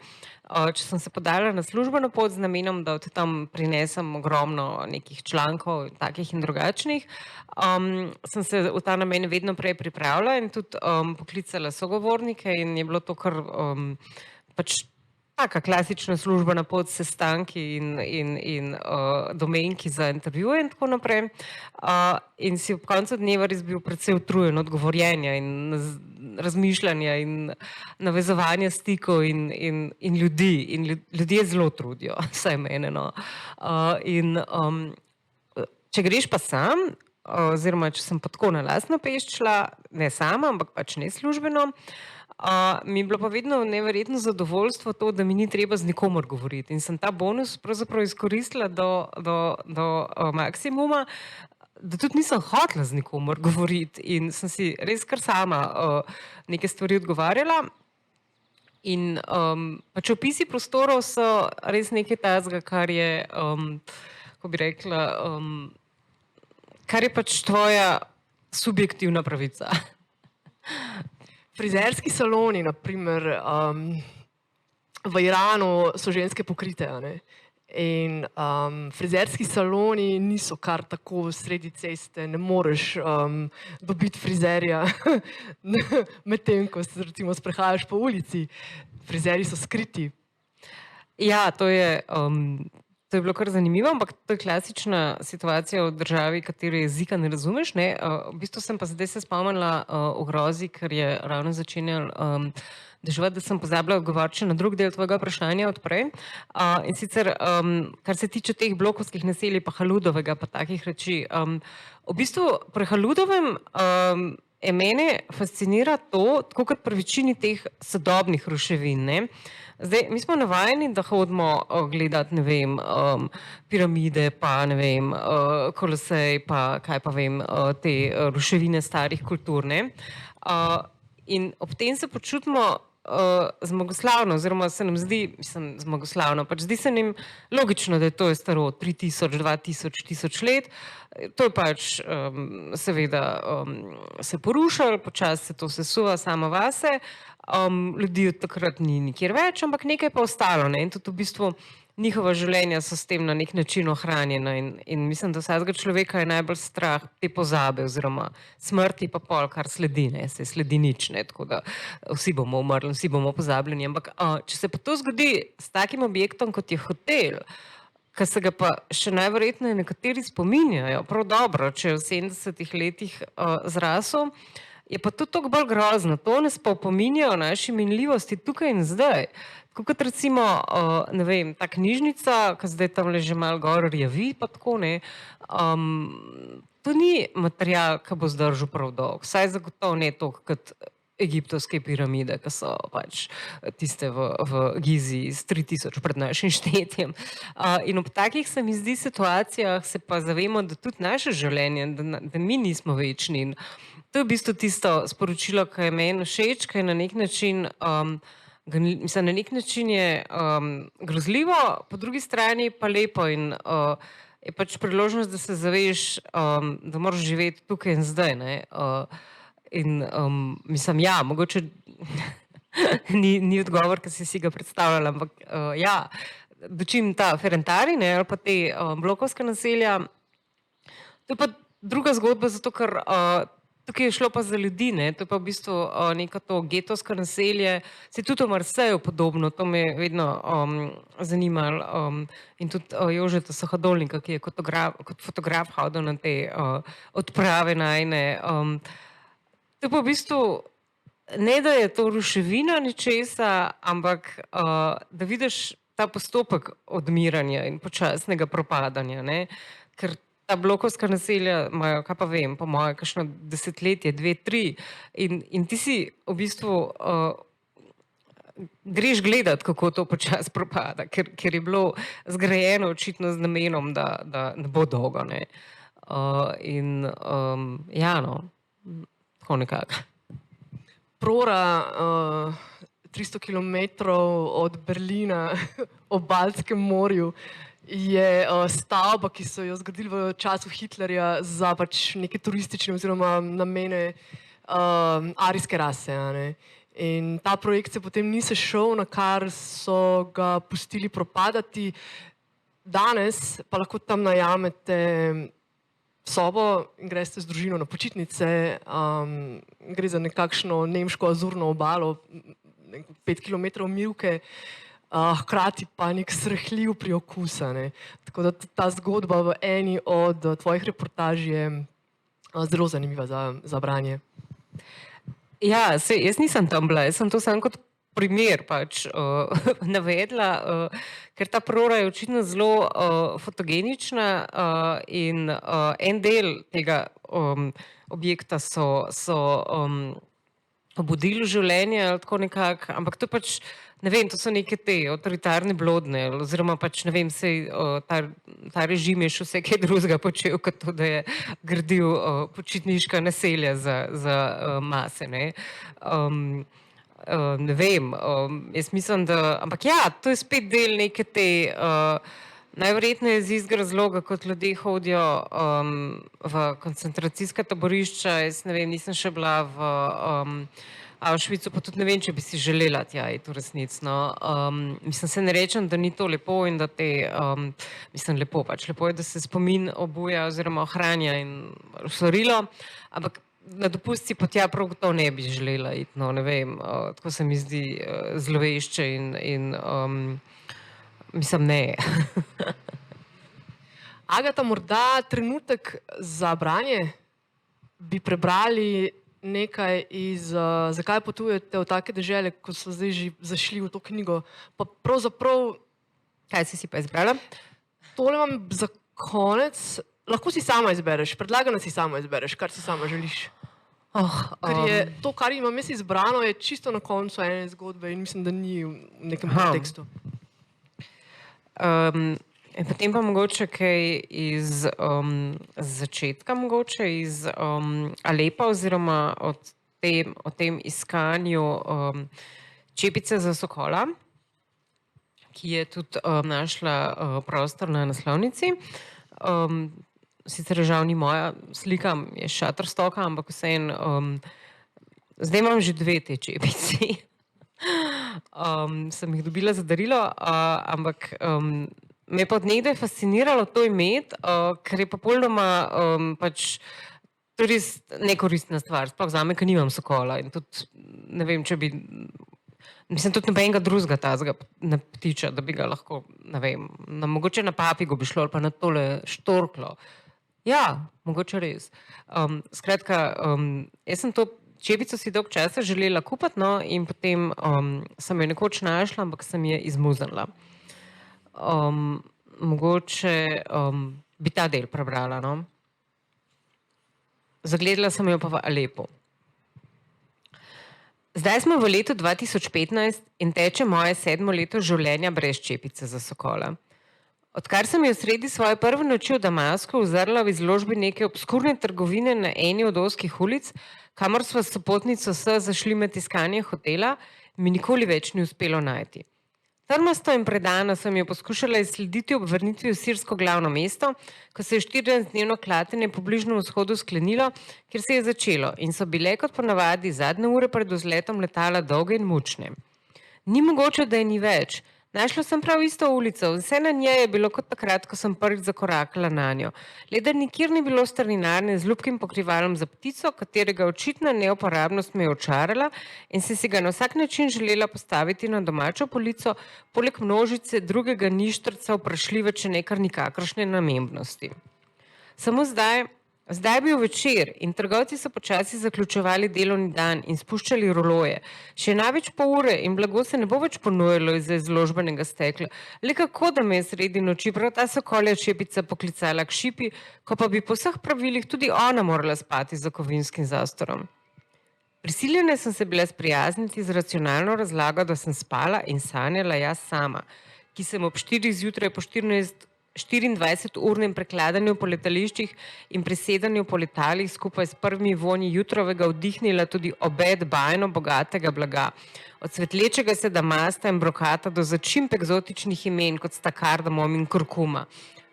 Če sem se podala na službeno pot z namenom, da od tam prinesem ogromno nekih člankov, takih in drugačnih, sem se v ta namen vedno prej pripravila in tudi poklicala sogovornike in je bilo to kar pač taka klasična službena pot, sestanki in domenki za intervjuje in tako naprej. In si ob koncu dneva res bil precej utrujen od govorjenja in razmišljanja in navezovanja stikov in ljudi. In ljudje zelo trudijo, vsaj mene, no. Če greš pa sam, oziroma če sem pa tako na lastno pest šla, ne sama, ampak pač ne službeno, mi je bilo pa vedno neverjetno zadovoljstvo to, da mi ni treba z nikomor govoriti. In sem ta bonus pravzaprav izkoristila do maksimuma, da tudi nisem hotela z nikomor govoriti in sem si res kar sama neke stvari odgovarjala. In pač opisi prostorov so res nekaj tazga, kar je, kako bi rekla, kar je pač tvoja subjektivna pravica. Frizerski saloni, na primer, v Iranu so ženske pokrite, a ne? In frizerski saloni niso kar tako sredi ceste, ne moreš dobiti frizerja medtem, ko se recimo sprehajaš po ulici. Frizerji so skriti. Ja, to je bilo kar zanimivo, ampak to je klasična situacija v državi, katere jezika ne razumeš, ne. V bistvu sem pa zdaj se spomnila o grozi, ker je ravno začenjal deževati, da sem pozabila odgovoriti na drug del tvojega vprašanja od prej. In sicer, kar se tiče teh blokovskih naselij pa Haludovega pa takih reči, v bistvu pri Haludovem mene fascinira to, tako kot pri večini teh sodobnih ruševin, ne. Zdaj, mi smo navajeni, da hodimo gledati, ne vem, piramide, pa ne vem, Kolosej, pa kaj pa vem, te ruševine starih kultur, ne. In ob tem se počutimo zmagoslavno, oziroma se nam zdi, mislim, zmagoslavno, pač zdi se nam logično, da je to staro 3000, 2000, 1000 let. To je pač seveda se porušalo, počasi se to sesuva samo vase, ljudi od takrat ni nikjer več, ampak nekaj pa ostalo, ne. In tudi v bistvu njihova življenja so s tem na nek način ohranjena in mislim, da vsakega človeka je najbolj strah te pozabe oziroma smrti pa pol, kar sledi, ne, se sledi nič, ne, tako da vsi bomo umrli, vsi bomo pozabljeni, ampak če se pa to zgodi s takim objektom, kot je hotel, ki se ga pa še najverjetneje nekateri spominjajo, prav dobro, če je v 70 letih zrasel, je pa to toliko bolj grozno, to nas pa opominja o naši minljivosti tukaj in zdaj. Tako kot recimo, ne vem, ta knjižnica, ki zdaj tam že malo gor rjavi, pa tako, ne, to ni material, ki bo zdržal prav dolgo, vsaj zagotovo ne toliko kot egiptovske piramide, ki so pač tiste v Gizi iz 3000 pred našim štetjem. In ob takih, se mi zdi, situacijah se pa zavemo, da tudi naše življenje, da mi nismo večni. In to je v bistvu tisto sporočilo, ki je meni všeč, ki je na nek način, mislim, na nek način je grozljivo, po drugi strani pa lepo in je pač priložnost, da se zaveš, da moraš živeti tukaj in zdaj, ne. In mislim, ja, mogoče ni odgovor, ki si ga predstavljala, ampak ja, dočim ta Ferentari, ne, ali pa te blokovske naselja, to je pa druga zgodba, zato ker tukaj je šlo pa za ljudi, ne, to je pa v bistvu neko to getovsko naselje, se tudi v Marseju podobno, to me je vedno zanimalo in tudi Jožeta Suhodolnika, ki je kot fotograf hodil na te odprave najine. To je pa v bistvu, ne da je to ruševina ničesa, ampak da vidiš ta postopek odmiranja in počasnega propadanja, ne, ker ta blokovska naselja imajo, kaj pa vem, po moje, kakšno desetletje, 2, 3 in ti si v bistvu greš gledati, kako to počasi propada, ker je bilo zgrajeno očitno z namenom, da ne bo dolgo, ne. In ja, no, tako nekako. Prora 300 kilometrov od Berlina ob Baltskem morju je stavba, ki so jo zgradili v času Hitlerja za pač neke turistične oziroma namene arijske rase. A ne. In ta projekt se potem ni sešel, na kar so ga pustili propadati. Danes pa lahko tam najamete sobo in greste z družino na počitnice. Gre za nekakšno nemško azurno obalo, 5 km mivke, hkrati pa nek srhljiv priokus. Ne. Tako da ta zgodba v eni od tvojih reportaž je zelo zanimiva za branje. Ja, jaz nisem tam bila, jaz sem to samo kot primer pač navedla, ker ta prora je očitno zelo fotogenična in en del tega objekta so obudili v življenje ali tako nekako, ampak to pač, ne vem, to so neke te avtoritarne blodne, oziroma pač, ne vem, ta režim je še vse kaj drugega počel, kot to, da je gradil počitniška naselja za mase, ne. Ne vem, jaz mislim, da, ampak ja, to je spet del neke te, najverjetneje iz istega razloga, kot ljudje hodijo v koncentracijska taborišča, jaz ne vem, nisem še bila v Auschwitzu, pa tudi ne vem, če bi si želela tja iti v resnici, no. Mislim, se ne rečem, da ni to lepo in da mislim, lepo pač, lepo je, da se spomin obuja oziroma ohranja in ustvarilo, ampak na dopust si pa tja prav gotovo ne bi želela iti, no, ne vem, tako se mi zdi zlovešče in mislim, ne. Agata, morda trenutek za branje? Bi prebrali nekaj iz Zakaj potujete v take dežele, ko so zdaj že zašli v to knjigo? Pa pravzaprav, Kaj si pa izbrala? tole imam za konec. Lahko si sama izbereš, predlagam, da si sama izbereš, kar si sama želiš. Ker je to, kar imam jaz izbrano, je čisto na koncu ene zgodbe in mislim, da ni v nekem kontekstu. Potem pa mogoče kaj iz začetka, mogoče iz Alepa oziroma o tem iskanju čepice za sokola, ki je tudi našla prostor na naslovnici. Sicer žal ni moja slika, je Shutterstocka, ampak vseeno, zdaj imam že 2 te čepici. Sem jih dobila za darilo, ampak me je pa od nekdaj fasciniralo to imeti, ker je pa popolnoma pač to res nekoristna stvar, sploh zame, ker nimam sokola in tudi ne vem, če bi, mislim, tudi nobenega drugega tazga ptiča, da bi ga lahko, ne vem, mogoče na papigo bi šlo ali pa na tole štorklo. Ja, mogoče res. Skratka, jaz sem to čepico si dolg časa želela kupiti, no, in potem sem jo nekoč našla, ampak sem je izmuznila. Mogoče bi ta del prebrala, no. Zagledala sem jo pa v Alepu. Zdaj smo v letu 2015 in teče moje 7. leto življenja brez čepice za sokola. Odkar sem jo sredi svoje prve noči v Damasku uzrla v izložbi neke obskurne trgovine na eni od ozkih ulic, kamor sva s sopotnico zašli med iskanje hotela, mi nikoli več ni uspelo najti. Trmasto in predano sem jo poskušala izslediti ob vrnitvi v sirsko glavno mesto, ko se je 14-dnevno klatenje po Bližnjem vzhodu sklenilo, kjer se je začelo in so bile kot ponavadi zadnje ure pred vzletom letala dolge in mučne. Ni mogoče, da je ni več. Našla sem prav isto ulico, vse na njej je bilo kot takrat, ko sem prvič zakorakala na njo. Le da nikjer ni bilo strninarne z ljubkim pokrivalom za ptico, katerega očitna neuporabnost me je očarala in sem si ga na vsak način želela postaviti na domačo polico, poleg množice drugega ništrca vprašljive, če ne kar nikakršne namembnosti. Samo zdaj je bil večer in trgovci so počasi zaključevali delovni dan in spuščali roloje. Še največ pol ure in blago se ne bo več ponujalo iz izložbenega stekla. Le kako, da me je sredi noči prav ta sokolja čepica poklicala k šipi, ko pa bi po vseh pravilih tudi ona morala spati za kovinskim zastorom. Prisiljena sem se bila sprijazniti z racionalno razlago, da sem spala in sanjala jaz sama, ki sem ob 4 zjutraj po 14 24-urnem prekladanju po letališčih in presedanju po letalih skupaj s prvimi vonji jutrovega vdihnila tudi obed bajno bogatega blaga. Od svetlečega se damasta in brokata do začimb eksotičnih imen, kot sta kardamom in kurkuma.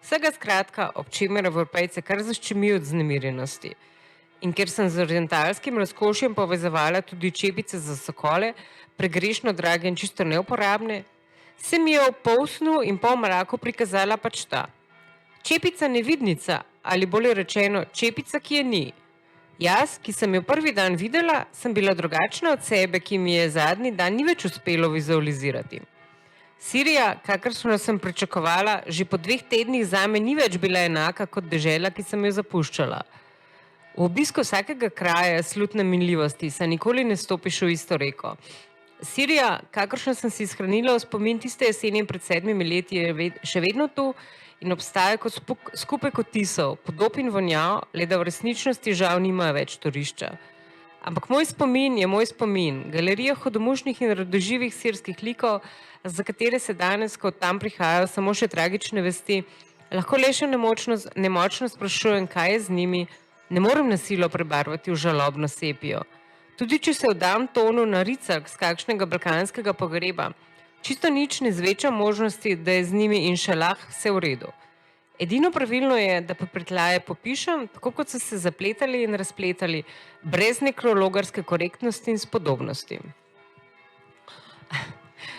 Vsega skratka, ob čemer Evropejce kar zaščemijo od vznemirjenosti. In ker sem z orientalskim razkošjem povezovala tudi čepice za sokole, pregrešno drage in čisto neuporabne, se mi je v polsnu in pol mraku prikazala pač ta. Čepica nevidnica, ali bolje rečeno, čepica, ki je ni. Jaz, ki sem jo prvi dan videla, sem bila drugačna od sebe, ki mi je zadnji dan ni več uspelo vizualizirati. Sirija, kakršno sem pričakovala, že po 2 tednih zame ni več bila enaka kot dežela, ki sem jo zapuščala. V obisku vsakega kraja slutne minljivosti se nikoli ne stopiš v isto reko. Sirija, kakršno sem si shranila v spomin tiste jeseni pred 7 leti, je še vedno tu in obstaja kot skupek odtisov, podob in vonjav, le da v resničnosti žal nima več torišča. Ampak moj spomin je moj spomin, galerija hudomušnih in radoživih sirskih likov, za katere se danes, ko tam prihajajo samo še tragične vesti, lahko le še nemočno sprašujem, kaj je z njimi, ne morem na silo prebarvati v žalobno sepijo. Tudi če se vdam tonu na ricak z kakšnega balkanskega pogreba, čisto nič ne zveča možnosti, da je z njimi inšalah vse v redu. Edino pravilno je, da pa pretlaje popišem, tako kot so se zapletali in razpletali, brez nekrologarske korektnosti in spodobnosti.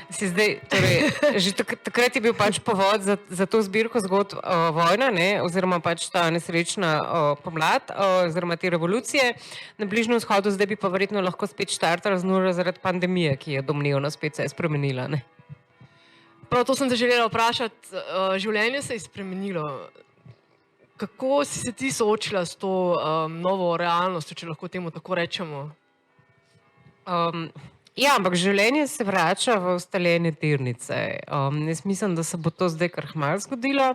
Si zdaj, torej, že takrat je bil pač povod za to zbirko zgodb vojna, ne, oziroma pač ta nesrečna pomlad, oziroma te revolucije na Bližnjem vzhodu, zdaj bi pa verjetno lahko spet štartala z nulo zaradi pandemije, ki je domnevno spet se je spremenila, ne. Prav to sem te želela vprašati, življenje se je spremenilo. Kako si se ti soočila s to novo realnostjo, če lahko temu tako rečemo? Ja, ampak življenje se vrača v ustaljene tirnice. Jaz mislim, da se bo to zdaj kar kmalu zgodilo.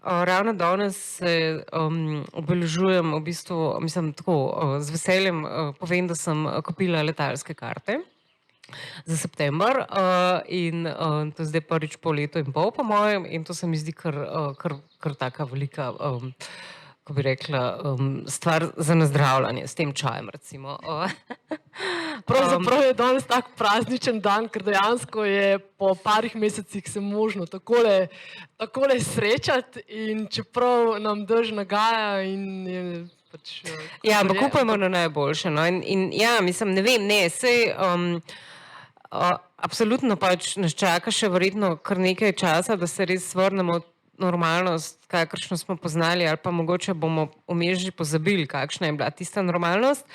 Ravno danes se obeležujem v bistvu, mislim tako, z veseljem povem, da sem kupila letalske karte za september in to zdaj prvič po letu in pol po mojem in to se mi zdi kar taka velika, ko bi rekla, stvar za nazdravljanje s tem čajem, recimo. Pravzaprav je danes tak prazničen dan, ker dejansko je po parih mesecih se možno takole srečati in čeprav nam drž nagaja in je pač... Ja, ampak upajmo na najboljše, no, in ja, mislim, ne vem, ne, sej absolutno pač nas čaka še verjetno kar nekaj časa, da se res vrnemo normalnost, kakršno smo poznali, ali pa mogoče bomo vmes že pozabili, kakšna je bila tista normalnost.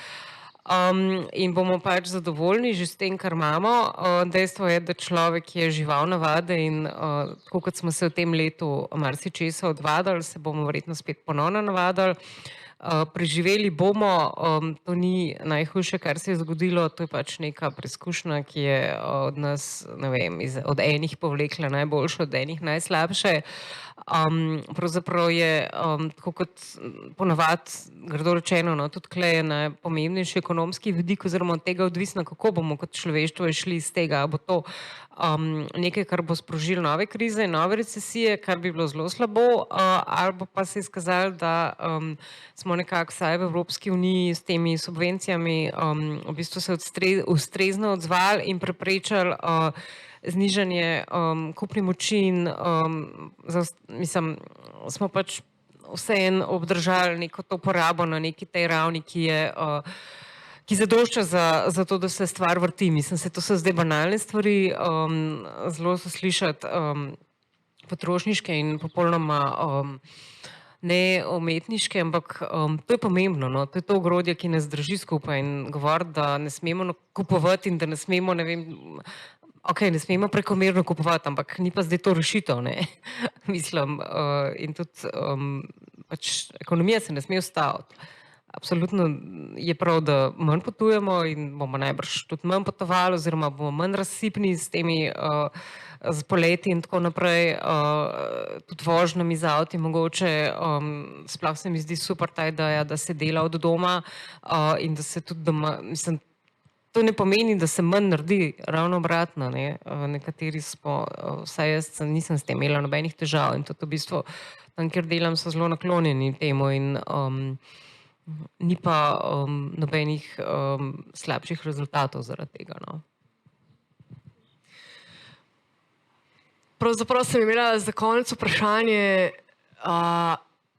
In bomo pač zadovoljni že s tem, kar imamo. Dejstvo je, da človek je žival navade in tako kot smo se v tem letu marsičesa odvadili, se bomo verjetno spet ponovno navadili. Preživeli bomo, to ni najhujše, kar se je zgodilo, to je pač neka preizkušnja, ki je od nas, ne vem, od enih povlekla najboljše, od enih najslabše. Pravzaprav je, tako kot ponavadi grdo rečeno, no, tudi tukaj je najpomembnejši ekonomski vidik oziroma od tega odvisno, kako bomo kot človeštvo išli iz tega. Bo to nekaj, kar bo sprožilo nove krize, nove recesije, kar bi bilo zelo slabo, ali bo pa se izkazalo, da smo nekako vsaj v Evropski uniji s temi subvencijami v bistvu se ustrezno odzvali in preprečili znižanje kupne moči in mislim, smo pač vseeno obdržali neko to porabo na neki tej ravni, ki zadošča za to, da se stvar vrti. Mislim, to so zdaj banalne stvari, zelo so slišati potrošniške in popolnoma ne umetniške, ampak to je pomembno, no? To je to ogrodje, ki nas drži skupaj in govori, da ne smemo kupovati in da ne smemo, ne vem, ne smemo prekomerno kupovati, ampak ni pa zdaj to rešitev, ne, mislim, in tudi pač ekonomija se ne sme ustaviti. Absolutno je prav, da manj potujemo in bomo najbrž tudi manj potovali oziroma bomo manj razsipni s temi z poleti in tako naprej, tudi vožnjami z avti mogoče, sploh se mi zdi super ta ideja, da se dela od doma in da se tudi doma, mislim, to ne pomeni, da se manj naredi, ravno obratno. Ne? Nekateri smo, vsaj jaz nisem s tem imela nobenih težav in tudi v bistvu tam, kjer delam, so zelo naklonjeni temu in ni pa nobenih slabših rezultatov zaradi tega. No. Pravzaprav sem imela za konec vprašanje,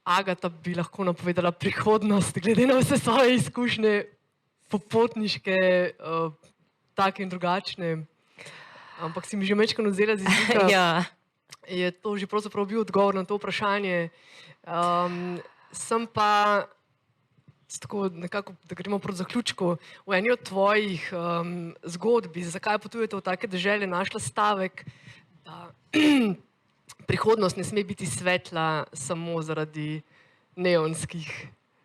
Agata bi lahko napovedala prihodnost, glede na vse svoje izkušnje popotniške, take in drugačne. Ampak si mi že mečkano vzela z jezika. Ja. Je to že pravzaprav bil odgovor na to vprašanje. Sem pa, tako nekako, da gremo proti zaključku, v eni od tvojih zgodbi, zakaj potujete v take dežele, našla stavek, da prihodnost ne sme biti svetla samo zaradi neonskih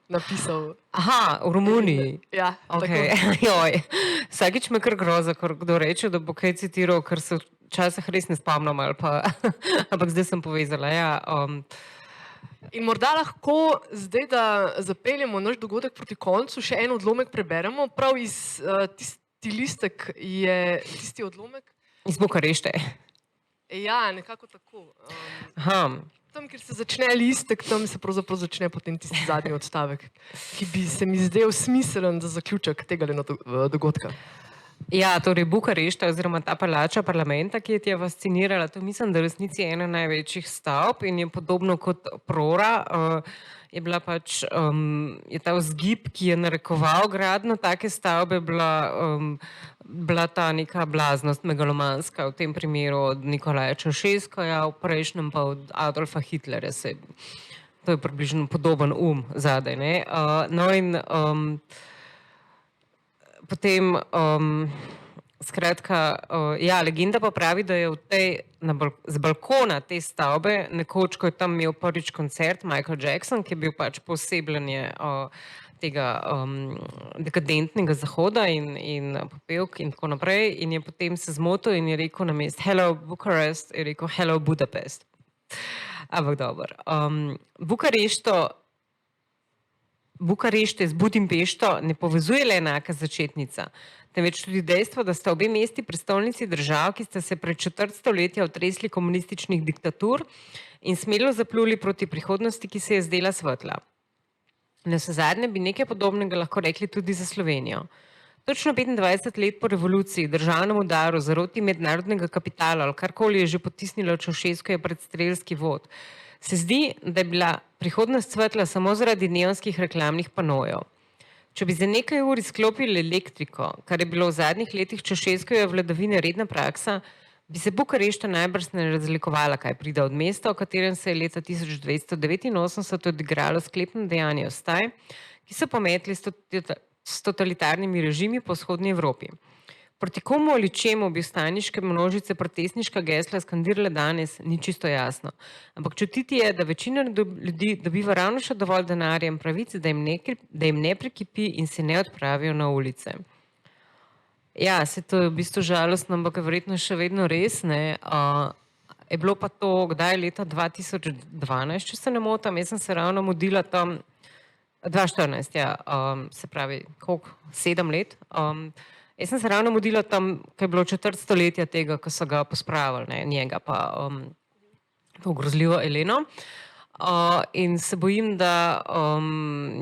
napisov. Aha, v Romuniji. Ja, Okay. Vsakič me kar groza, ko kdo reče, da bo kaj citiral, ker se včasih res ne spomnim, ali pa, ampak zdaj sem povezala. Ja, In morda lahko zdaj, da zapeljemo naš dogodek proti koncu, še en odlomek preberemo. Prav iz tisti listek je tisti odlomek. Iz Bukarešte. Ja, nekako tako. Aha. Tam, kjer se začne listek, tam se pravzaprav začne potem tisti zadnji odstavek, ki bi se mi zdel smiselen za zaključek tega dogodka. Ja, torej Bukarešta oziroma ta palača parlamenta, ki je ti je fascinirala, to mislim, da resnici je ena največjih stavb in je podobno kot Prora. Je bila pač, je ta vzgib, ki je narekoval gradnjo take stavbe, bila ta neka blaznost megalomanska, v tem primeru od Nikolaja Čaušeskuja, v prejšnjem pa od Adolfa Hitlerja. To je približno podoben zadaj. Ne? No in potem, skratka, ja, legenda pa pravi, da je z balkona te stavbe, nekoč, ko je tam imel prvič koncert Michael Jackson, ki je bil pač posebljanje tega dekadentnega zahoda in popevk in tako naprej, in je potem se zmotil in je rekel namesto Hello Bucharest, je rekel Hello Budapest. Ampak dobro. Bukarešte z Budimpešto ne povezuje le enaka začetnica, temveč tudi dejstvo, da sta obe mesti prestolnici držav, ki sta se pred četrt stoletja otresli komunističnih diktatur in smelo zapluli proti prihodnosti, ki se je zdela svetla. Navsezadnje bi nekaj podobnega lahko rekli tudi za Slovenijo. Točno 25 let po revoluciji, državnem udaru, zaroti mednarodnega kapitala ali karkoli je že potisnilo Čaušeskujev predstrelski vod, se zdi, da je bila prihodnost svetla samo zaradi neonskih reklamnih panojev. Če bi za nekaj ur izklopili elektriko, kar je bilo v zadnjih letih Čaušeskujeve vladavine redna praksa, bi se Bukarešta najbrž ne razlikovala, kaj pride od mesta, v katerem se je leta 1289 odigralo sklepno dejanje vstaj, ki so pometli s totalitarnimi režimi po vzhodni Evropi. Proti komu ali čemu bi vstajniške množice protestniška gesla skandirale danes, ni čisto jasno. Ampak čutiti je, da večina ljudi dobiva ravno še dovolj denarja in pravic, da jim ne prekipi in se ne odpravijo na ulice. Ja, se to je v bistvu žalostno, ampak je verjetno še vedno res. Ne? Je bilo pa to, kdaj leta 2012, če se ne motim, jaz sem se ravno mudila tam, 2014, ja, se pravi, koliko, 7 let. Jaz sem se ravno mudila tam, ko je bilo četrt stoletja tega, ko so ga pospravili, ne? Njega pa to grozljivo Eleno. In se bojim, da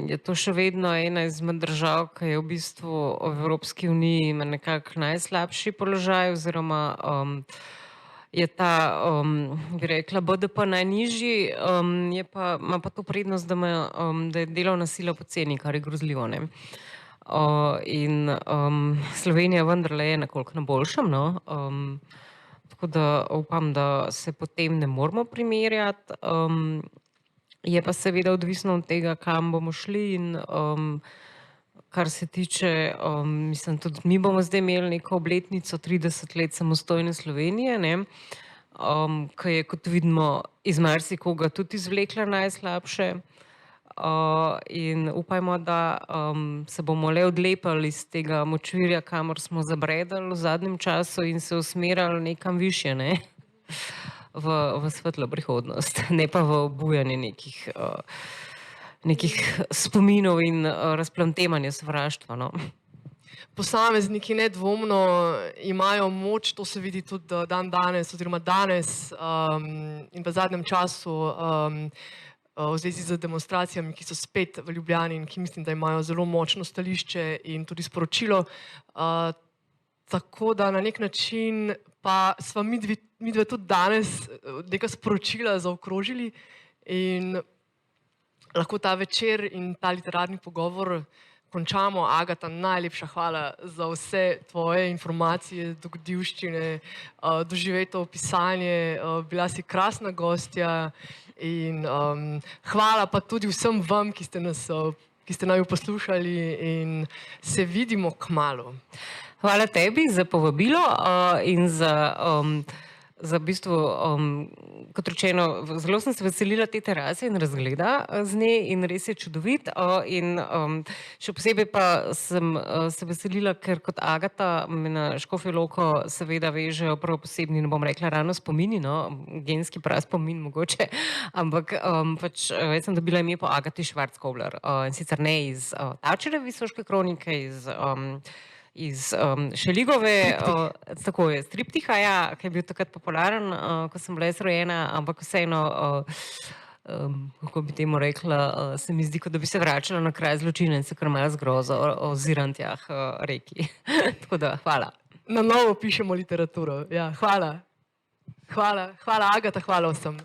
je to še vedno ena izmed držav, ki je v bistvu v Evropski uniji ima nekako najslabši položaj oziroma je ta, bi rekla, BDP najnižji, ima pa to prednost, da je delovna sila poceni, kar je grozljivo. Ne? In Slovenija vendarle je nekoliko na boljšem, no? Tako da upam, da se potem ne moramo primerjati. Je pa seveda odvisno od tega, kam bomo šli in kar se tiče, mislim, tudi mi bomo zdaj imeli neko obletnico 30 let samostojne Slovenije, ne, ki je, kot vidimo, iz marsikoga tudi izvlekla najslabše. In upajmo, da se bomo le odlepali iz tega močvirja, kamor smo zabredali v zadnjem času in se usmerjali nekam višje, ne? V svetlo prihodnost, ne pa v obujanje nekih spominov in razplamtevanje sovraštva. No. Posamezniki nedvomno imajo moč, to se vidi tudi dan danes, oziroma danes in v zadnjem času v zvezi z demonstracijami, ki so spet v Ljubljani in ki mislim, da imajo zelo močno stališče in tudi sporočilo. Tako da na nek način pa sva midve tudi danes neka sporočila zaokrožili in lahko ta večer in ta literarni pogovor končamo. Agata, najlepša hvala za vse tvoje informacije, dogodivščine, doživeto pisanje. Bila si krasna gostja in hvala pa tudi vsem vam, ki ste naju poslušali in se vidimo kmalu. Hvala tebi za povabilo in za v bistvu, kot rečeno, zelo sem se veselila te terase in razgleda z nje in res je čudovit. In še posebej pa sem se veselila, ker kot Agata me na Škofjo Loko seveda vežejo prav posebni, ne bom rekla ravno spomini, no, genski praspomin mogoče, ampak pač jaz sem dobila ime po Agati Švarc-Koblar in sicer ne iz Tavčarjeve Visoške kronike, iz Šeligove, tako je, striptiha, ja, ki je bil takrat popularen, ko sem bila jaz rojena, ampak vseeno, kako bi temu rekla, se mi zdi, kot da bi se vračala na kraj zločina in se kar malo zgrozo o Zirantjah reki. Tako da, hvala. Na novo pišemo literaturo, ja, hvala. Hvala, Agata, hvala vsem.